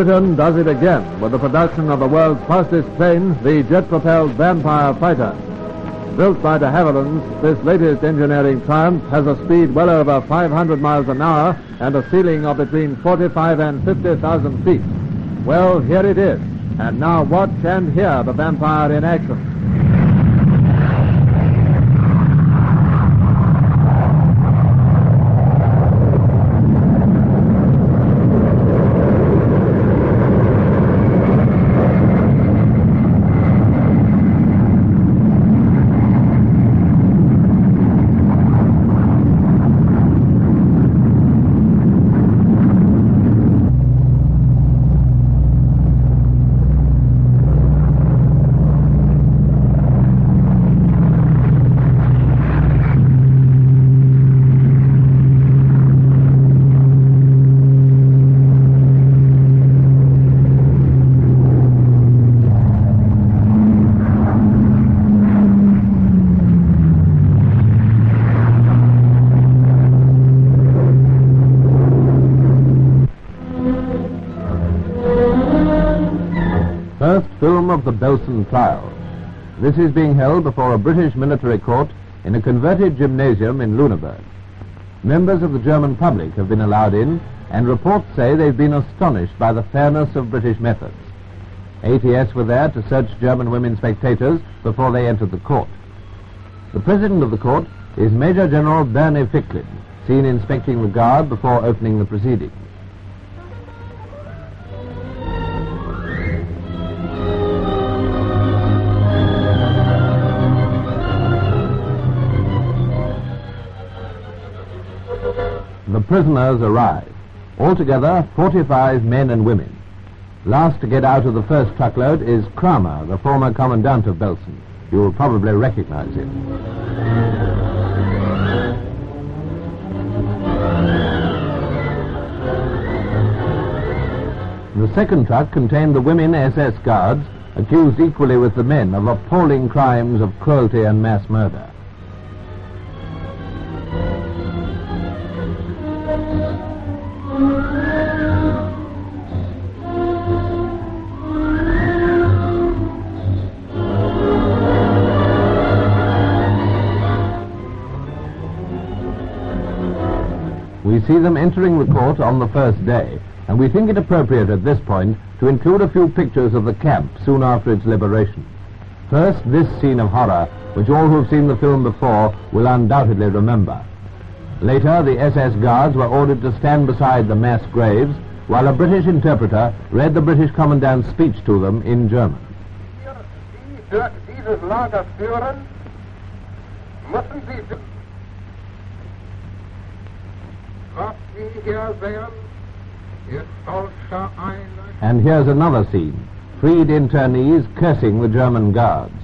Britain does it again with the production of the world's fastest plane, the jet-propelled Vampire fighter. Built by de Havilland's, this latest engineering triumph has a speed well over 500 miles an hour and a ceiling of between 45 and 50,000 feet. Well, here it is. And now watch and hear the Vampire in action. First film of the Belsen trial. This is being held before a British military court in a converted gymnasium in Lüneburg. Members of the German public have been allowed in, and reports say they've been astonished by the fairness of British methods. ATS were there to search German women spectators before they entered the court. The president of the court is Major General Bernie Ficklin, seen inspecting the guard before opening the proceedings. The prisoners arrive. Altogether, 45 men and women. Last to get out of the first truckload is Kramer, the former commandant of Belsen. You will probably recognize him. The second truck contained the women SS guards, accused equally with the men of appalling crimes of cruelty and mass murder. We see them entering the court on the first day, and we think it appropriate at this point to include a few pictures of the camp soon after its liberation. First, this scene of horror, which all who have seen the film before will undoubtedly remember. Later, the SS guards were ordered to stand beside the mass graves, while a British interpreter read the British commandant's speech to them in German. Dieses Lager führen, müssen Sie was Sie hier sehen, ist solcher Einheit. And here's another scene. Freed internees cursing the German guards.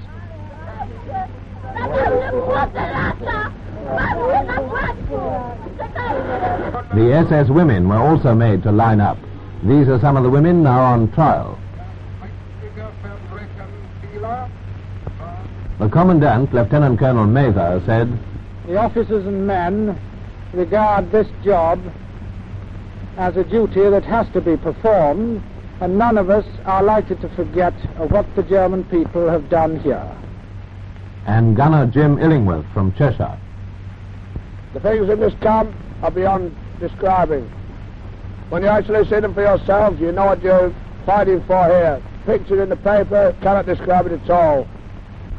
The SS women were also made to line up. These are some of the women now on trial. The commandant, Lieutenant Colonel Mather, said, "The officers and men regard this job as a duty that has to be performed, and none of us are likely to forget what the German people have done here." And Gunner Jim Illingworth from Cheshire. The things in this camp are beyond describing. When you actually see them for yourselves, you know what you're fighting for here. Pictured in the paper cannot describe it at all.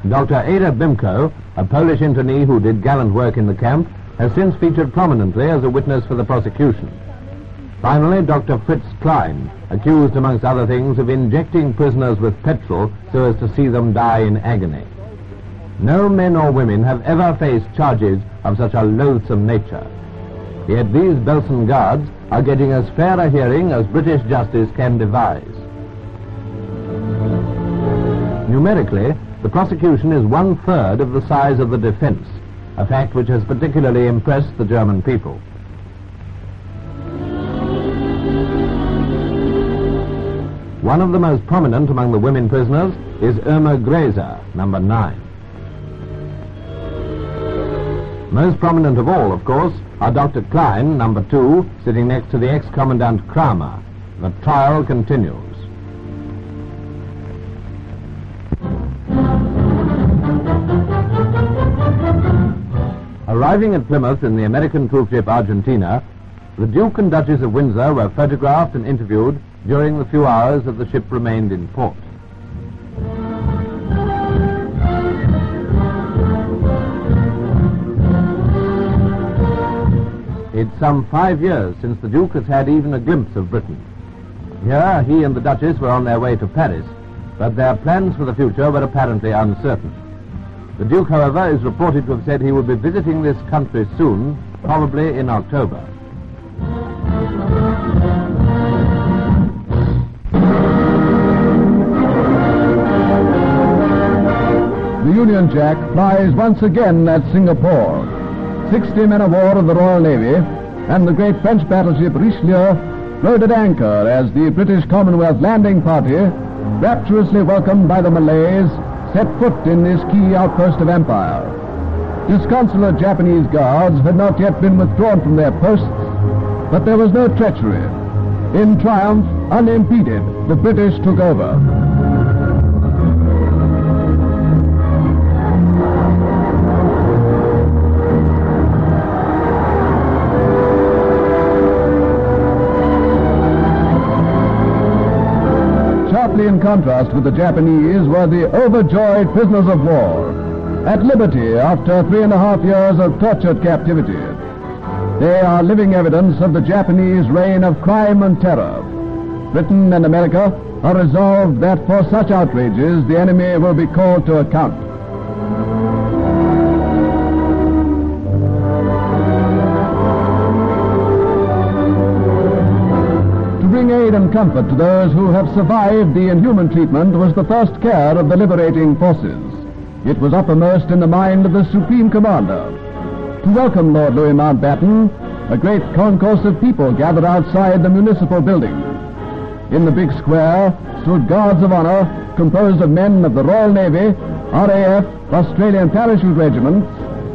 Dr. Ada Bimko, a Polish internee who did gallant work in the camp, has since featured prominently as a witness for the prosecution. Finally, Dr. Fritz Klein, accused amongst other things of injecting prisoners with petrol so as to see them die in agony. No men or women have ever faced charges of such a loathsome nature. Yet these Belsen guards are getting as fair a hearing as British justice can devise. Numerically, the prosecution is 1/3 of the size of the defense, a fact which has particularly impressed the German people. One of the most prominent among the women prisoners is Irma Gräser, number 9. Most prominent of all, of course, are Dr. Klein, number 2, sitting next to the ex-commandant Kramer. The trial continues. Arriving at Plymouth in the American cruise ship Argentina, the Duke and Duchess of Windsor were photographed and interviewed during the few hours that the ship remained in port. It's some 5 years since the Duke has had even a glimpse of Britain. Here, he and the Duchess were on their way to Paris, but their plans for the future were apparently uncertain. The Duke, however, is reported to have said he will be visiting this country soon, probably in October. The Union Jack flies once again at Singapore. 60 men of war of the Royal Navy and the great French battleship Richelieu rode at anchor as the British Commonwealth landing party, rapturously welcomed by the Malays, set foot in this key outpost of empire. Disconsolate Japanese guards had not yet been withdrawn from their posts, but there was no treachery. In triumph, unimpeded, the British took over. Sharply in contrast with the Japanese were the overjoyed prisoners of war, at liberty after 3.5 years of tortured captivity. They are living evidence of the Japanese reign of crime and terror. Britain and America are resolved that for such outrages the enemy will be called to account. To bring aid and comfort to those who have survived the inhuman treatment was the first care of the liberating forces. It was uppermost in the mind of the Supreme Commander. To welcome Lord Louis Mountbatten, a great concourse of people gathered outside the municipal building. In the big square stood guards of honor composed of men of the Royal Navy, RAF, Australian Parachute Regiments,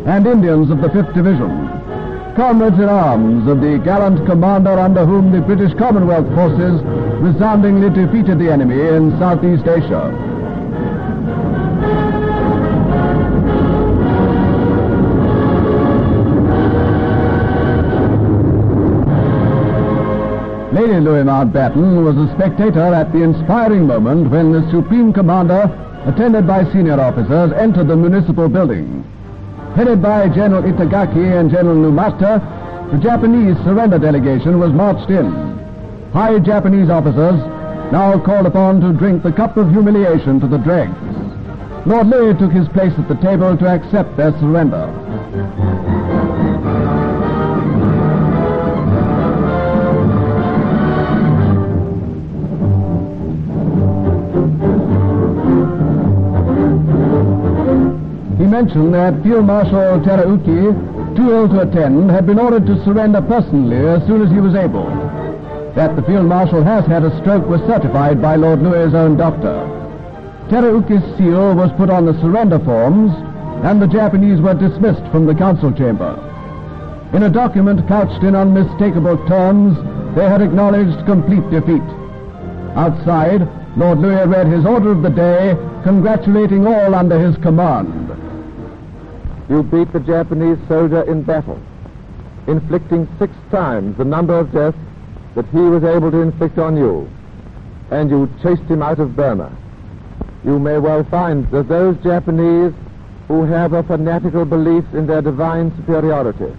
and Indians of the 5th Division. Comrades-in-arms of the gallant commander under whom the British Commonwealth forces resoundingly defeated the enemy in Southeast Asia. Lady Louis Mountbatten was a spectator at the inspiring moment when the Supreme Commander, attended by senior officers, entered the municipal building. Headed by General Itagaki and General Numata, the Japanese surrender delegation was marched in. High Japanese officers now called upon to drink the cup of humiliation to the dregs. Lord Louis took his place at the table to accept their surrender. He mentioned that Field Marshal Terauchi, too ill to attend, had been ordered to surrender personally as soon as he was able. That the Field Marshal has had a stroke was certified by Lord Louis's own doctor. Terauchi's seal was put on the surrender forms, and the Japanese were dismissed from the council chamber. In a document couched in unmistakable terms, they had acknowledged complete defeat. Outside, Lord Louis read his order of the day, congratulating all under his command. You beat the Japanese soldier in battle, inflicting 6 times the number of deaths that he was able to inflict on you, and you chased him out of Burma. You may well find that those Japanese who have a fanatical belief in their divine superiority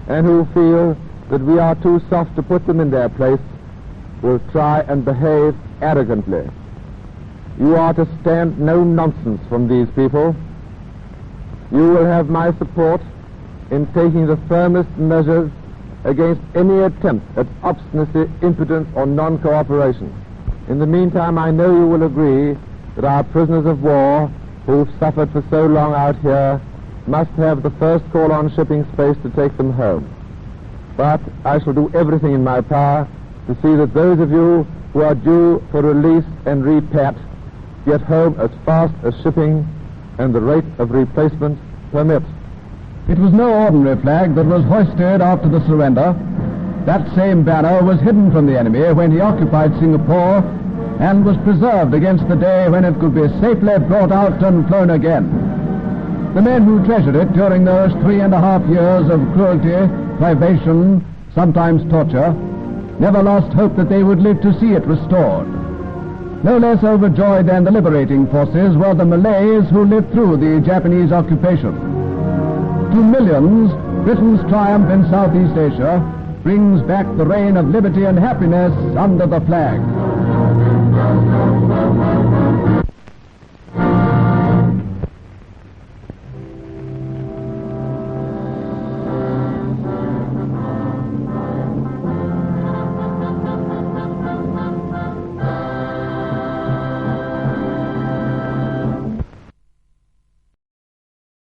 and who feel that we are too soft to put them in their place will try and behave arrogantly. You are to stand no nonsense from these people. You will have my support in taking the firmest measures against any attempt at obstinacy, impotence, or non-cooperation. In the meantime, I know you will agree that our prisoners of war, who've suffered for so long out here, must have the first call on shipping space to take them home. But I shall do everything in my power to see that those of you who are due for release and repat get home as fast as shipping and the rate of replacement permits. It was no ordinary flag that was hoisted after the surrender. That same banner was hidden from the enemy when he occupied Singapore and was preserved against the day when it could be safely brought out and flown again. The men who treasured it during those 3.5 years of cruelty, privation, sometimes torture, never lost hope that they would live to see it restored. No less overjoyed than the liberating forces were the Malays who lived through the Japanese occupation. To millions, Britain's triumph in Southeast Asia brings back the reign of liberty and happiness under the flag.